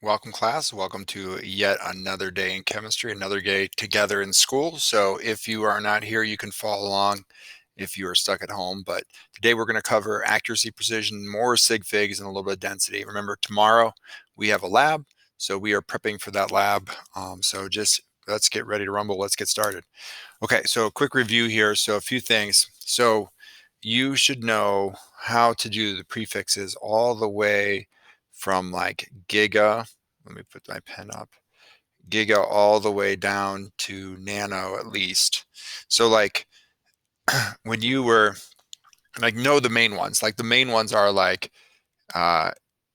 Welcome, class. Welcome to yet another day in chemistry, another day together in school. So if you are not here, you can follow along if you are stuck at home. But today we're going to cover accuracy, precision, more sig figs, and a little bit of density. Remember, tomorrow we have a lab, so we are prepping for that lab. So just let's get ready to rumble. Let's get started. Okay, so a quick review here. So a few things. So you should know how to do the prefixes all the way from like giga. Let me put my pen up. Giga all the way down to nano at least. So like when you were like know the main ones. Like the main ones are like uh,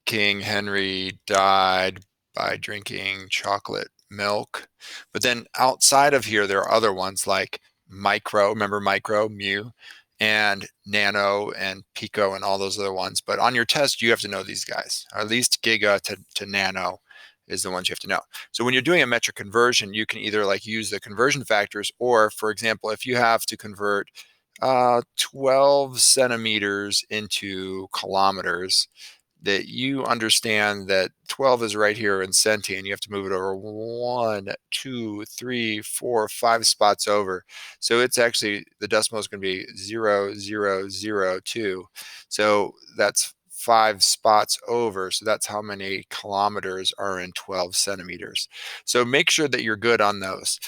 King Henry died by drinking chocolate milk. But then outside of here, there are other ones like micro, remember micro, mu, and nano and pico and all those other ones. But on your test, you have to know these guys, or at least giga to nano is the ones you have to know. So when you're doing a metric conversion, you can either like use the conversion factors, or for example, if you have to convert 12 centimeters into kilometers, that you understand that 12 is right here in centi, and you have to move it over 1, 2, 3, 4, 5 spots over. So it's actually, the decimal is going to be 0.0002. So that's 5 spots over. So that's how many kilometers are in 12 centimeters. So make sure that you're good on those.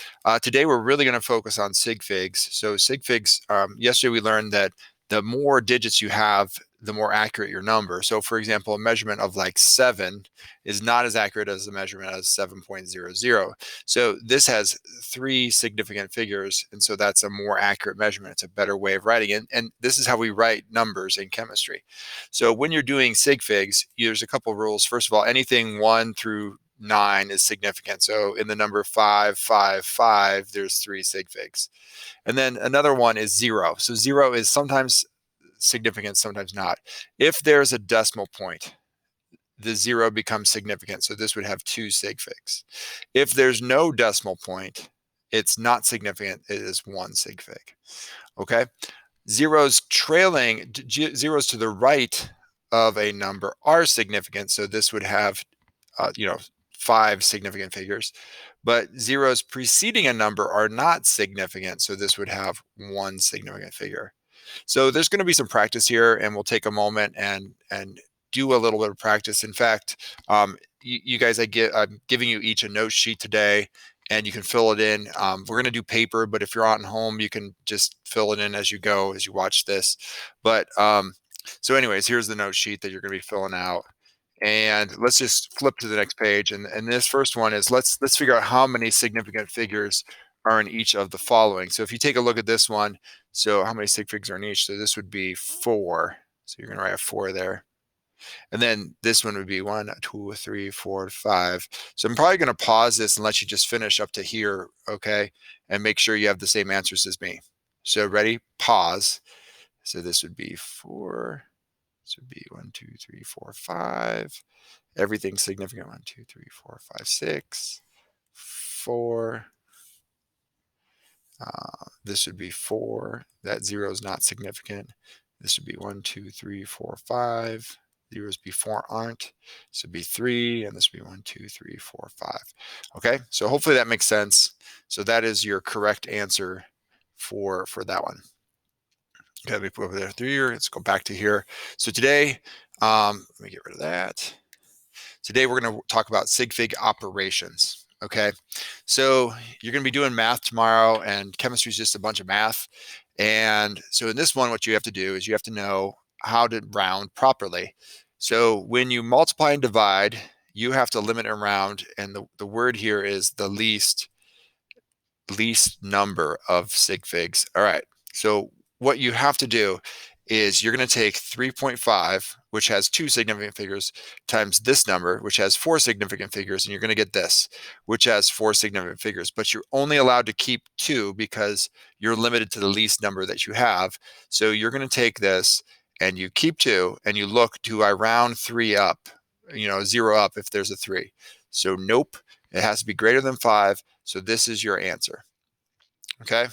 Today, we're really going to focus on sig figs. So sig figs, yesterday we learned that the more digits you have, the more accurate your number. So for example, a measurement of like 7 is not as accurate as a measurement as 7.00. So this has 3 significant figures, and so that's a more accurate measurement. It's a better way of writing it. And this is how we write numbers in chemistry. So when you're doing sig figs, there's a couple of rules. First of all, anything 1 through 9 is significant. So in the number 5, 5, 5, there's 3 sig figs. And then another one is 0. So 0 is sometimes significant, sometimes not. If there's a decimal point, the 0 becomes significant. So this would have 2 sig figs. If there's no decimal point, it's not significant. It is 1 sig fig. Okay. Zeros trailing, zeros to the right of a number are significant. So this would have, 5 significant figures. But zeros preceding a number are not significant. So this would have 1 significant figure. So there's going to be some practice here, and we'll take a moment and do a little bit of practice. In fact, you guys, I'm giving you each a note sheet today, and you can fill it in. We're going to do paper, but if you're out at home, you can just fill it in as you go, as you watch this. But so anyways, here's the note sheet that you're going to be filling out. And let's just flip to the next page. And this first one is let's figure out how many significant figures are in each of the following. So if you take a look at this one, so how many sig figs are in each? So this would be 4. So you're going to write a 4 there. And then this one would be 1, 2, 3, 4, 5. So I'm probably going to pause this and let you just finish up to here, okay? And make sure you have the same answers as me. So ready? Pause. So this would be 4. This would be 1, 2, 3, 4, 5. Everything significant. 1, 2, 3, 4, 5, 6. 4. This would be 4. That 0 is not significant. This would be 1, 2, 3, 4, 5. Zeros before aren't. This would be 3, and this would be 1, 2, 3, 4, 5. Okay, so hopefully that makes sense. So that is your correct answer for that one. Okay, let me put over there 3 here. Let's go back to here. So today, let me get rid of that. Today we're going to talk about Sig Fig operations. Okay, so you're going to be doing math tomorrow, and chemistry is just a bunch of math. And so in this one, what you have to do is you have to know how to round properly. So when you multiply and divide, you have to limit and round, and the word here is the least number of sig figs. All right, so what you have to do is you're going to take 3.5, which has 2 significant figures, times this number, which has 4 significant figures, and you're going to get this, which has 4 significant figures. But you're only allowed to keep 2 because you're limited to the least number that you have. So you're going to take this, and you keep 2, and you look, do I round 3 up? 0 up if there's a 3. So nope, it has to be greater than 5. So this is your answer. Okay.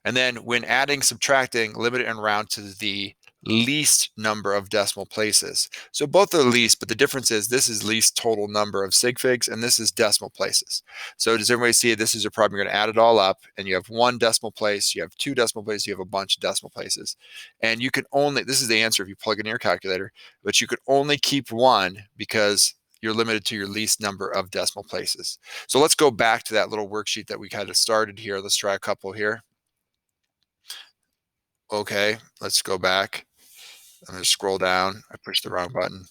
And then when adding, subtracting, limit it and round to the least number of decimal places. So both are least, but the difference is this is least total number of sig figs and this is decimal places. So does everybody see it? This is your problem. You're going to add it all up and you have one decimal place, you have two decimal places, you have a bunch of decimal places. And you can only, this is the answer if you plug it in your calculator, but you could only keep one because you're limited to your least number of decimal places. So let's go back to that little worksheet that we kind of started here. Let's try a couple here. Okay, let's go back. I'm going to scroll down. I pushed the wrong button.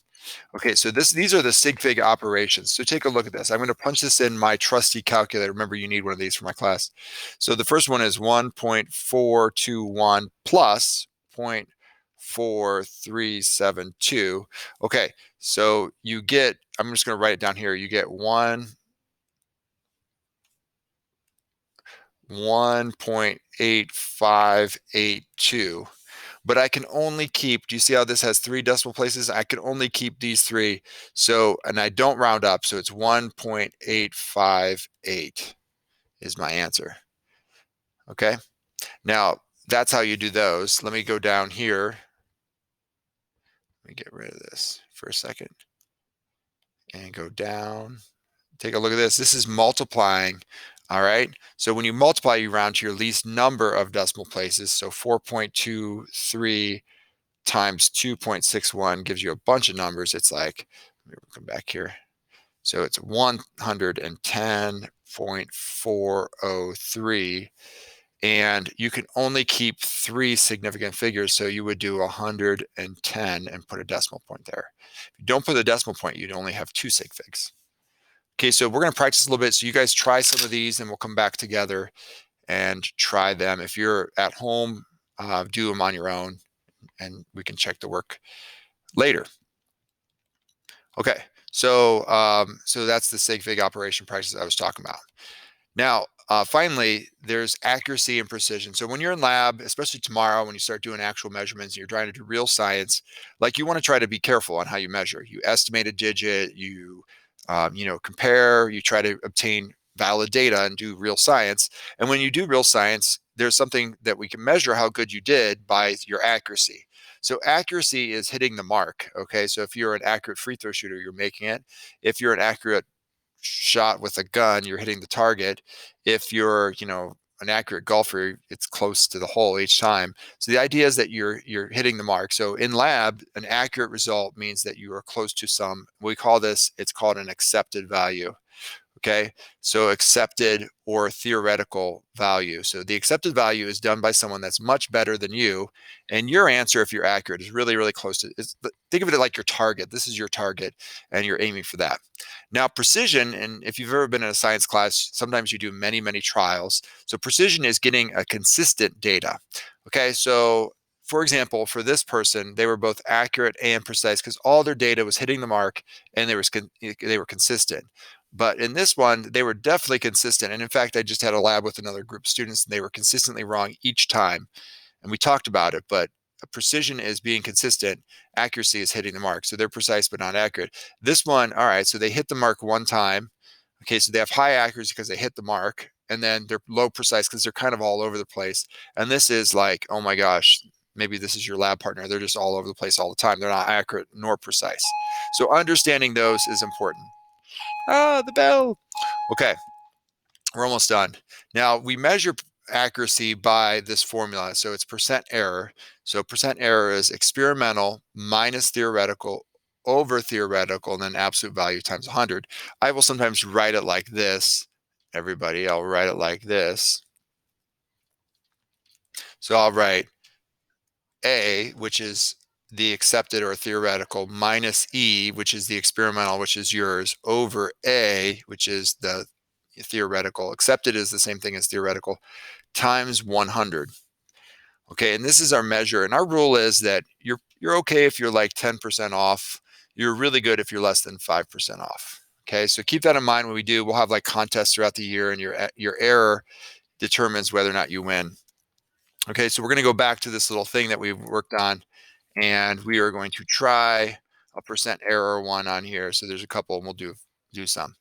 Okay, so these are the Sig Fig operations. So take a look at this. I'm going to punch this in my trusty calculator. Remember, you need one of these for my class. So the first one is 1.421 plus 0.4372. Okay, so you get, I'm just going to write it down here. You get 1.8582. But I can only keep, do you see how this has 3 decimal places? I can only keep these 3. So, and I don't round up, so it's 1.858 is my answer. Okay. Now, that's how you do those. Let me go down here. Let me get rid of this for a second and go down. Take a look at this. This is multiplying. All right. So when you multiply, you round to your least number of decimal places. So 4.23 times 2.61 gives you a bunch of numbers. It's like, let me come back here. So it's 110.403. And you can only keep 3 significant figures. So you would do 110 and put a decimal point there. If you don't put a decimal point, you'd only have 2 sig figs. Okay, so we're going to practice a little bit. So you guys try some of these and we'll come back together and try them. If you're at home, do them on your own and we can check the work later. Okay, so so that's the Sig Fig operation practice I was talking about. Now, finally, there's accuracy and precision. So when you're in lab, especially tomorrow, when you start doing actual measurements and you're trying to do real science, like you want to try to be careful on how you measure. You estimate a digit, you compare, you try to obtain valid data and do real science. And when you do real science, there's something that we can measure how good you did by your accuracy. So accuracy is hitting the mark. Okay, so if you're an accurate free throw shooter, you're making it. If you're an accurate shot with a gun, you're hitting the target. If you're, an accurate golfer, it's close to the hole each time. So the idea is that you're hitting the mark. So in lab, an accurate result means that you are close to some, we call this, it's called an accepted value. Okay, so accepted or theoretical value. So the accepted value is done by someone that's much better than you, and your answer, if you're accurate, is really, really close to it. Think of it like your target. This is your target, and you're aiming for that. Now, precision, and if you've ever been in a science class, sometimes you do many, many trials. So precision is getting a consistent data. Okay, so for example, for this person, they were both accurate and precise because all their data was hitting the mark and they were consistent. But in this one, they were definitely consistent. And in fact, I just had a lab with another group of students and they were consistently wrong each time. And we talked about it, but precision is being consistent. Accuracy is hitting the mark. So they're precise, but not accurate. This one, all right, so they hit the mark one time. Okay, so they have high accuracy because they hit the mark. And then they're low precise because they're kind of all over the place. And this is like, oh my gosh, maybe this is your lab partner. They're just all over the place all the time. They're not accurate nor precise. So understanding those is important. Ah, the bell. Okay, we're almost done. Now we measure accuracy by this formula. So it's percent error. So percent error is experimental minus theoretical over theoretical and then absolute value times 100. I will sometimes write it like this. Everybody, I'll write it like this. So I'll write A, which is the accepted or theoretical, minus E, which is the experimental, which is yours, over A, which is the theoretical. Accepted is the same thing as theoretical, times 100. Okay, and this is our measure. And our rule is that you're okay if you're like 10% off. You're really good if you're less than 5% off. Okay, so keep that in mind when we do. We'll have like contests throughout the year, and your error determines whether or not you win. Okay, so we're going to go back to this little thing that we've worked on, and we are going to try a percent error one on here. So there's a couple, and we'll do some.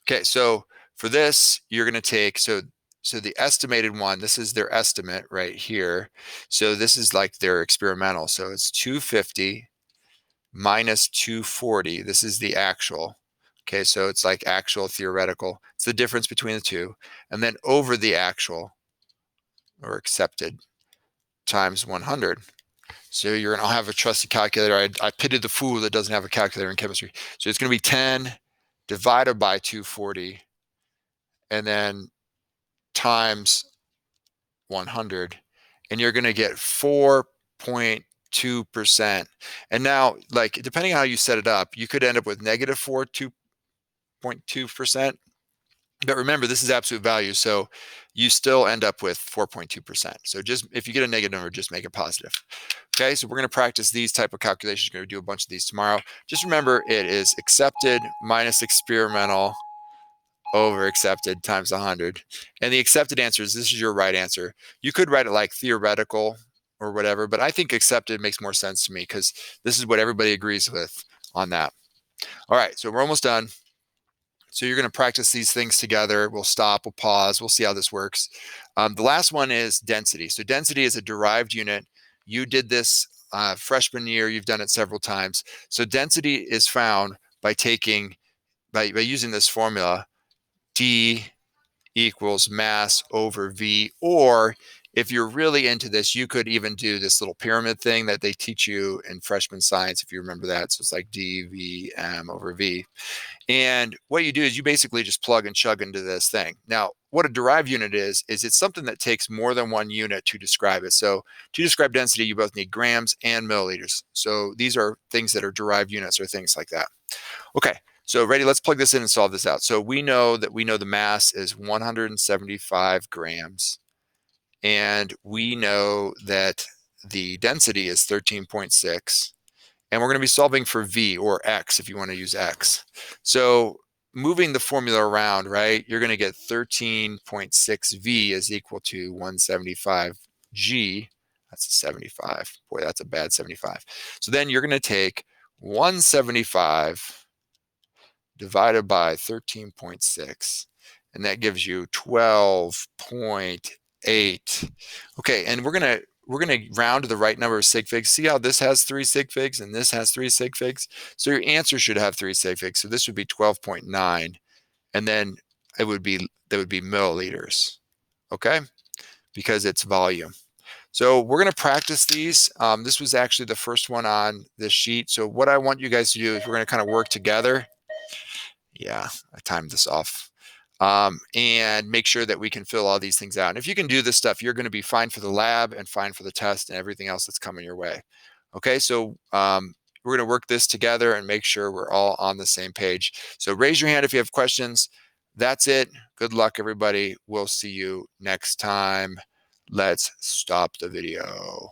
Okay, so for this, you're going to take, so So the estimated one, this is their estimate right here. So this is like their experimental. So it's 250 minus 240. This is the actual. Okay, so it's like actual theoretical. It's the difference between the two. And then over the actual or accepted times 100. So you're going to have a trusted calculator. I pitied the fool that doesn't have a calculator in chemistry. So it's going to be 10 divided by 240 and then times 100. And you're going to get 4.2%. And now, like, depending on how you set it up, you could end up with negative 4.2%. But remember, this is absolute value. So you still end up with 4.2%. So just if you get a negative number, just make it positive. Okay, so we're going to practice these type of calculations. We're going to do a bunch of these tomorrow. Just remember, it is accepted minus experimental over accepted times 100. And the accepted answer is, this is your right answer. You could write it like theoretical or whatever, but I think accepted makes more sense to me because this is what everybody agrees with on that. All right, so we're almost done. So you're going to practice these things together. We'll stop, we'll pause, we'll see how this works. The last one is density. So density is a derived unit. You did this freshman year, you've done it several times. So density is found by using this formula, D equals mass over V, or if you're really into this, you could even do this little pyramid thing that they teach you in freshman science, if you remember that. So it's like dVm over V. And what you do is you basically just plug and chug into this thing. Now, what a derived unit is it's something that takes more than one unit to describe it. So to describe density, you both need grams and milliliters. So these are things that are derived units or things like that. Okay, so ready? Let's plug this in and solve this out. So we know the mass is 175 grams. And we know that the density is 13.6. And we're going to be solving for V, or X if you want to use X. So moving the formula around, right, you're going to get 13.6 V is equal to 175 G. That's a 75. Boy, that's a bad 75. So then you're going to take 175 divided by 13.6, and that gives you 12.8. Okay, and we're gonna round to the right number of sig figs. See how this has 3 sig figs and this has 3 sig figs? So your answer should have 3 sig figs. So this would be 12.9, and then that would be milliliters. Okay, because it's volume. So we're going to practice these. This was actually the first one on this sheet. So what I want you guys to do is we're going to kind of work together. Yeah, I timed this off. And make sure that we can fill all these things out. And if you can do this stuff, you're going to be fine for the lab and fine for the test and everything else that's coming your way. Okay, so we're going to work this together and make sure we're all on the same page. So raise your hand if you have questions. That's it. Good luck, everybody. We'll see you next time. Let's stop the video.